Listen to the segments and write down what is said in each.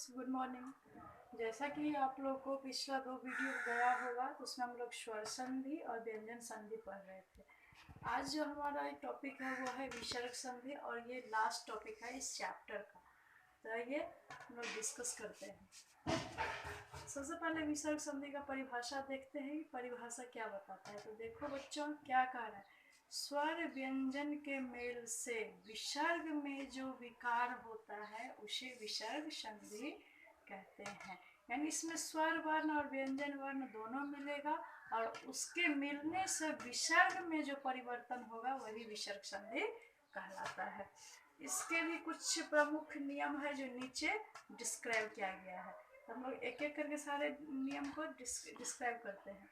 Good morning. जैसा कि आप लोग को पिछला 2 वीडियो गया होगा तो उसमें हम लोग स्वर संधि और व्यंजन संधि पढ़ रहे थे। आज जो हमारा एक टॉपिक है वो है विसर्ग संधि और ये लास्ट टॉपिक है इस चैप्टर का। तो आइए हम लोग डिस्कस करते हैं। सबसे पहले विसर्ग संधि का परिभाषा देखते हैं कि परिभाषा क्या बताता है। तो देखो बच्चों क्या कह रहा है, स्वर व्यंजन के मेल से विसर्ग में जो विकार होता है उसे विसर्ग संधि कहते हैं। यानी इसमें स्वर वर्ण और व्यंजन वर्ण दोनों मिलेगा और उसके मिलने से विसर्ग में जो परिवर्तन होगा वही विसर्ग संधि कहलाता है। इसके भी कुछ प्रमुख नियम है जो नीचे डिस्क्राइब किया गया है। तो हम लोग एक एक करके सारे नियम को डिस्क्राइब करते हैं।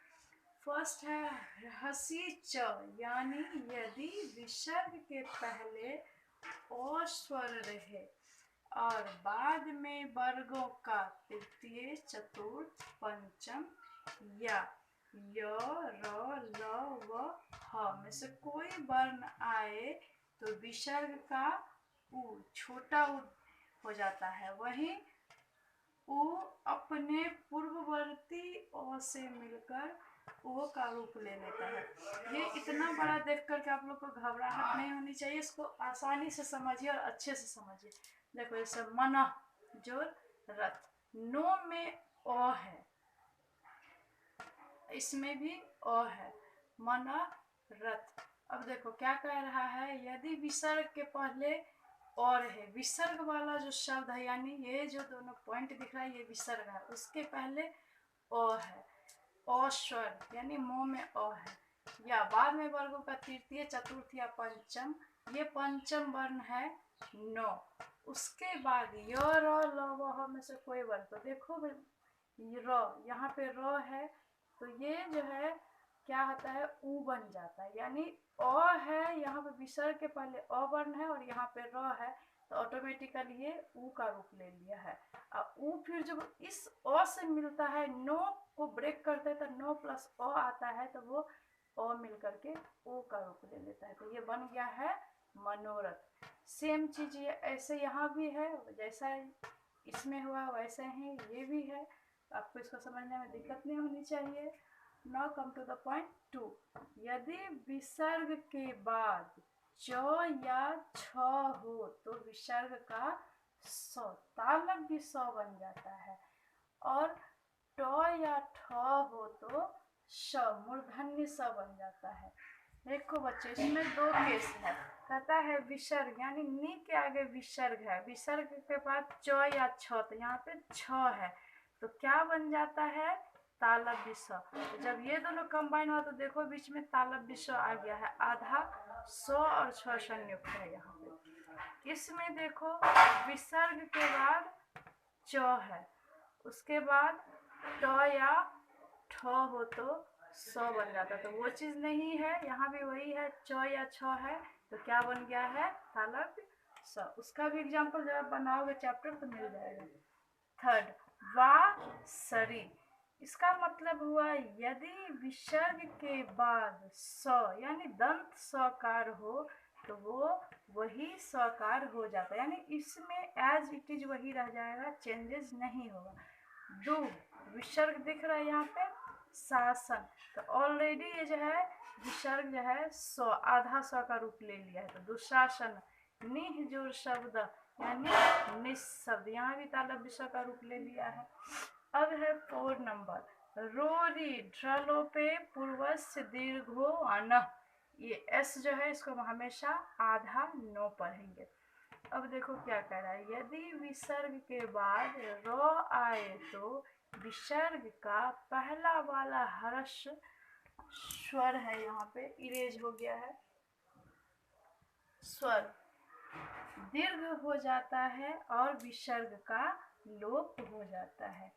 फर्स्ट है हसी च, यानी यदि विसर्ग के पहले ओ स्वर रहे और बाद में वर्गों का तृतीय चतुर्थ पंचम या य र ल व ह में से कोई वर्ण आए तो विसर्ग का उ छोटा उ हो जाता है। वहीं उ अपने पूर्ववर्ती ओ से मिलकर ओ का रूप ले लेता है। ये इतना बड़ा देख कर के आप लोग को घबराहट नहीं होनी चाहिए, इसको आसानी से समझिए और अच्छे से समझिए। देखो जैसे मना जो रथ, नो में ओ है, इसमें भी ओ है, मना रथ। अब देखो क्या कह रहा है, यदि विसर्ग के पहले और है, विसर्ग वाला जो शब्द है यानी ये जो दोनों पॉइंट दिख रहा है ये विसर्ग है, उसके पहले ओ है, ओ स्वर यानी मुंह में ओ है, या बाद में वर्गों का तृतीय चतुर्थ या पंचम, ये पंचम वर्ण है नो। उसके बाद य र ल व ह में से कोई वर्ण, तो देखो र, यहाँ पे र है तो ये जो है क्या होता है ऊ बन जाता है, यानी अ है, यहाँ पे विसर्ग के पहले अ वर्ण है और यहाँ पे र है तो ऑटोमेटिकली ये ऊ का रूप ले लिया है। अब ऊ फिर जब इस अ से मिलता है, नो को ब्रेक करते हैं तो नो प्लस अ आता है तो वो अ मिल करके ओ का रूप ले लेता है, तो ये बन गया है मनोरथ। सेम चीज ये ऐसे यहाँ भी है, जैसा इसमें हुआ वैसे ही ये भी है। आपको इसको समझने में दिक्कत नहीं होनी चाहिए। Now come to the point 2। यदि विसर्ग के बाद च या छ हो तो विसर्ग का स तालब भी स बन जाता है, और ट या ठ हो तो श मूर्धन्य स बन जाता है। देखो बच्चे इसमें दो केस है, कहता है विसर्ग यानी नी के आगे विसर्ग है, विसर्ग के बाद च या छ, तो यहाँ पे छ है तो क्या बन जाता है तालब विष। तो जब ये दोनों कंबाइन हुआ तो देखो बीच में तालब विष आ गया है, आधा स और छ संयुक्त है यहाँ पे। इसमें देखो विसर्ग के बाद च है, उसके बाद ट या ठ हो तो स बन जाता, तो वो चीज नहीं है, यहाँ भी वही है, च या छ है तो क्या बन गया है तालब स। उसका भी एग्जाम्पल जब आप बनाओगे चैप्टर तो मिल जाएगा। थर्ड वा सरी, इसका मतलब हुआ यदि विसर्ग के बाद स यानी दंत सकार हो तो वो वही सकार हो जाता है, यानी इसमें एज इट इज वही रह जाएगा, चेंजेस नहीं होगा। दो विसर्ग दिख रहा है यहाँ पे शासन, तो ऑलरेडी ये जो है विसर्ग जो है स आधा स का रूप ले लिया है, तो दुशासन निह जोर शब्द यानी निशब्द, यहाँ भी तालब विसर्ग का रूप ले लिया है। अब है 4 नंबर, रोरी ढ्रलोपे पूर्वस्य दीर्घो अन, ये एस जो है इसको हम हमेशा आधा नो पढ़ेंगे। अब देखो क्या कह रहा है, यदि विसर्ग के बाद रो आए तो विसर्ग का पहला वाला हर्ष स्वर है, यहाँ पे इरेज हो गया है, स्वर दीर्घ हो जाता है और विसर्ग का लोप हो जाता है।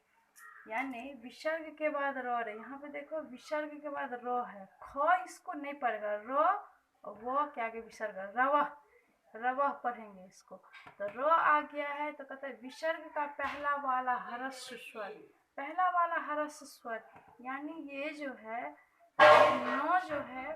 यानी विसर्ग के बाद रो रहे, यहाँ पे देखो विसर्ग के बाद रो है, ख इसको नहीं पढ़ेगा, रो वो क्या आगे विसर्ग रवह, रवह पढ़ेंगे इसको, तो रो आ गया है तो कहते हैं विसर्ग का पहला वाला हर्ष स्वर, पहला वाला हर्ष स्वर यानी ये जो है नो जो है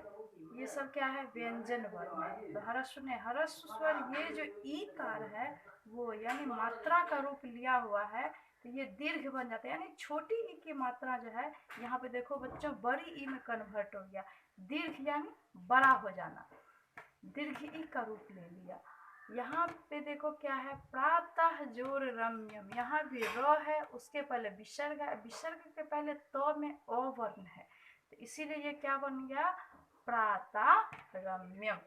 ये सब क्या है, व्यंजन वर्ण है। तो ह्रस्व ने ह्रस्व स्वर, ये जो ई कार है वो यानी मात्रा का रूप लिया हुआ है, तो ये दीर्घ बन जाता है, यानी छोटी ई की मात्रा जो है यहाँ पे देखो बच्चों बड़ी ई में कन्वर्ट हो गया, दीर्घ यानी बड़ा हो जाना, दीर्घ ई का रूप ले लिया। यहाँ पे देखो क्या है, प्रातः जोर रम्यम, यहाँ भी र है, उसके पहले विसर्ग है, विसर्ग के पहले तो में अ वर्ण है, तो इसीलिए ये क्या बन गया, प्रातः रम्यम।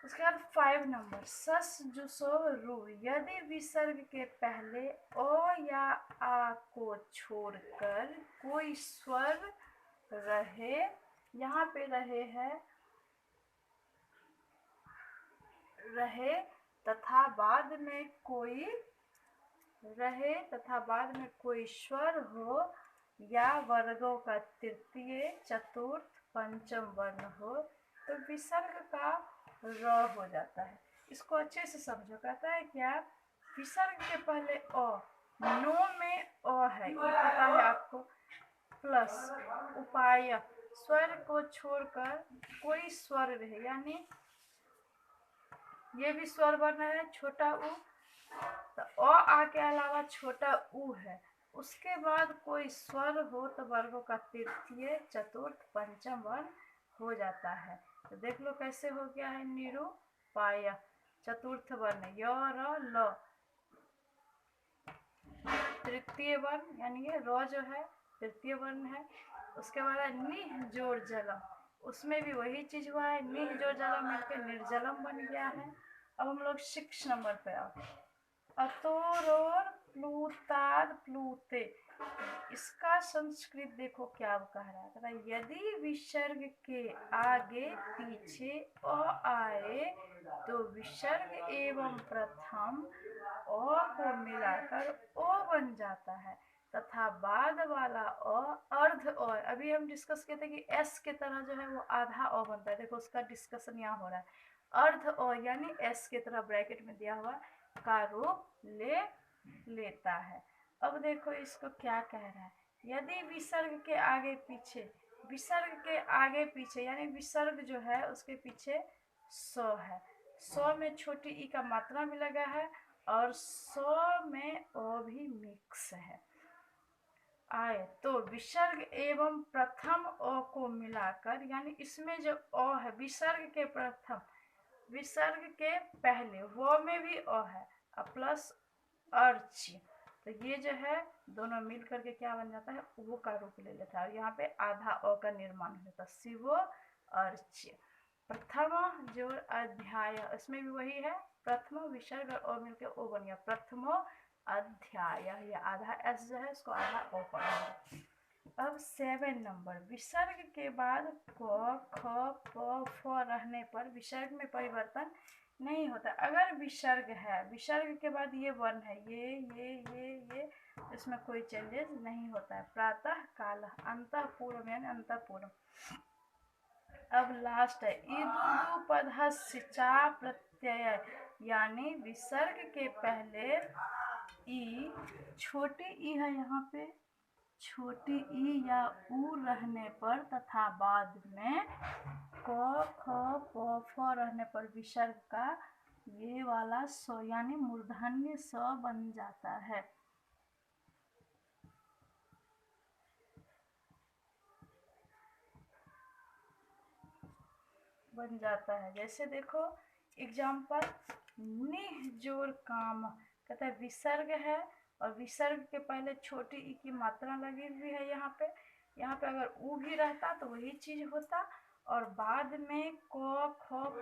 उसके बाद 5 नंबर, सस जुसो रू, यदि विसर्ग के पहले अ या आ को छोड़कर कोई स्वर रहे, यहाँ पे रहे तथा बाद में कोई स्वर हो या वर्गों का तृतीय चतुर्थ पंचम वर्ण हो, तो विसर्ग का र हो जाता है। इसको अच्छे से समझो, कहता है क्या, विसर्ग के पहले अ, नो में अ है, ये पता है आपको, प्लस उपाय, स्वर को छोड़कर कोई स्वर रहे, यानी ये भी स्वर वर्ण है, छोटा उ, तो अ आ के अलावा छोटा उ है, उसके बाद कोई स्वर हो तो वर्गों का तृतीय चतुर्थ पंचम वर्ण हो जाता है। तो देख लो कैसे हो गया है, निरूपाय, चतुर्थ वर्ण य र ल, तृतीय वर्ण यानी ये र जो है तृतीय वर्ण है। उसके बाद निह जोड़ जलम, उसमें भी वही चीज हुआ है, निह जोड़ जलम मिलकर निर्जलम बन गया है। अब हम लोग 6 नंबर पे आओ, अतोरोर प्लूताद प्लूते, इसका संस्कृत देखो क्या कह रहा है, यदि विसर्ग के आगे पीछे अ आए तो विसर्ग एवं प्रथम अ को मिलाकर ओ बन जाता है, तथा बाद वाला अ अर्ध अ, अभी हम डिस्कस किए थे कि एस के तरह जो है वो आधा अ बनता है, देखो उसका डिस्कशन यहाँ हो रहा है, अर्ध अ यानी एस के तरह ब्रैकेट में दिया हुआ का रूप लेता है। अब देखो इसको क्या कह रहा है, यदि विसर्ग के आगे पीछे यानी विसर्ग जो है उसके पीछे स है, स में छोटी ई का मात्रा भी लगा है और स में अ भी मिक्स है, आए तो विसर्ग एवं प्रथम अ को मिलाकर, यानी इसमें जो अ है विसर्ग के पहले व में भी अ है प्लस अर्च, तो ये जो है दोनों मिल करके क्या बन जाता है, वो का रूप ले लेता है और यहाँ पे आधा अ का निर्माण होता है, शिवो अर्च। प्रथम जोड़ अध्याय, इसमें भी वही है, प्रथम विसर्ग और मिलके ओ बन गया, प्रथमो अध्याय, ये आधा एस जो है इसको आधा ओ पढ़ेंगे। अब 7 नंबर, विसर्ग के बाद क ख प फ रहने पर विसर्ग में परिवर्तन नहीं होता, अगर विसर्ग है, विसर्ग के बाद ये वर्ण है, ये इसमें कोई चेंजेस नहीं होता है। प्रातः काल, अंतःपूर्व यानी अंतःपूर्व। अब लास्ट है ईदुदुपधस्य चा प्रत्यय, यानी विसर्ग के पहले ई, छोटी ई है यहाँ पे, छोटी ई या ऊ रहने पर तथा बाद में क ख प फ रहने पर विसर्ग का ये वाला स यानी मूर्धन्य स बन जाता है। जैसे देखो एग्जाम्पल, निह जोर काम, कहता है विसर्ग है और विसर्ग के पहले छोटी ई की मात्रा लगी हुई है, यहाँ पे अगर ऊ भी रहता तो वही चीज होता, और बाद में क ख प फ,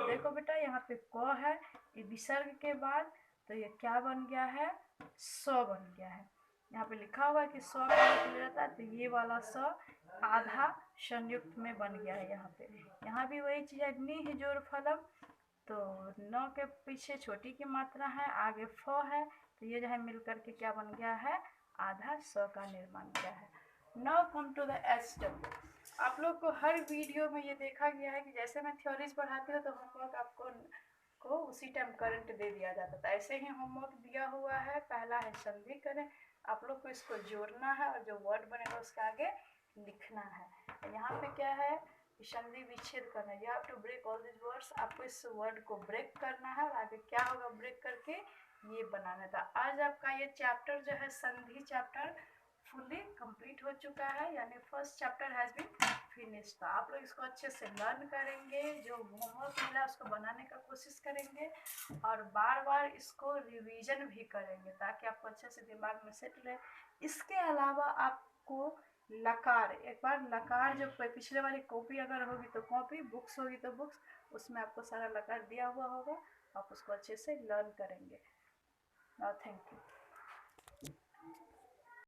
देखो बेटा यहाँ पे क है, ये विसर्ग के बाद, तो ये क्या बन गया है, स बन गया है, यहाँ पे लिखा हुआ है कि स का रूप ले जाता है, तो ये वाला स आधा संयुक्त में बन गया है। यहाँ भी वही चीज है, निह जोर फलम, तो न के पीछे छोटी की मात्रा है, आगे फ है, तो ये जो है मिल करके क्या बन गया है, आधा स का निर्माण किया है। नाउ कम टू द एस्टम। आप लोग को हर वीडियो में ये देखा गया है कि जैसे मैं थ्योरीज पढ़ाती हूँ तो होमवर्क आपको उसी टाइम करंट दे दिया जाता था, ऐसे ही होमवर्क दिया हुआ है, पहला है संधि करें, आप लोग को इसको जोड़ना है और जो वर्ड बनेगा उसके आगे लिखना है। यहाँ पे क्या है, संधि विच्छेद करना, you have to break all this words. आपको इस वर्ड को ब्रेक करना है और आगे क्या होगा ब्रेक करके ये बनाना था। आज आपका ये चैप्टर जो है संधि चैप्टर फुल्ली कंप्लीट हो चुका है, यानी first chapter has been finish. तो आप लोग इसको अच्छे से लर्न करेंगे, जो होमवर्क मिला उसको बनाने का कोशिश करेंगे और बार बार इसको रिवीजन भी करेंगे ताकि आपको अच्छे से दिमाग में सेट रहे। इसके अलावा आपको लकार, एक बार लकार जो पिछले वाली कॉपी अगर होगी तो कॉपी, बुक्स होगी तो बुक्स, उसमें आपको सारा लकार दिया हुआ होगा, आप उसको अच्छे से लर्न करेंगे। Thank you.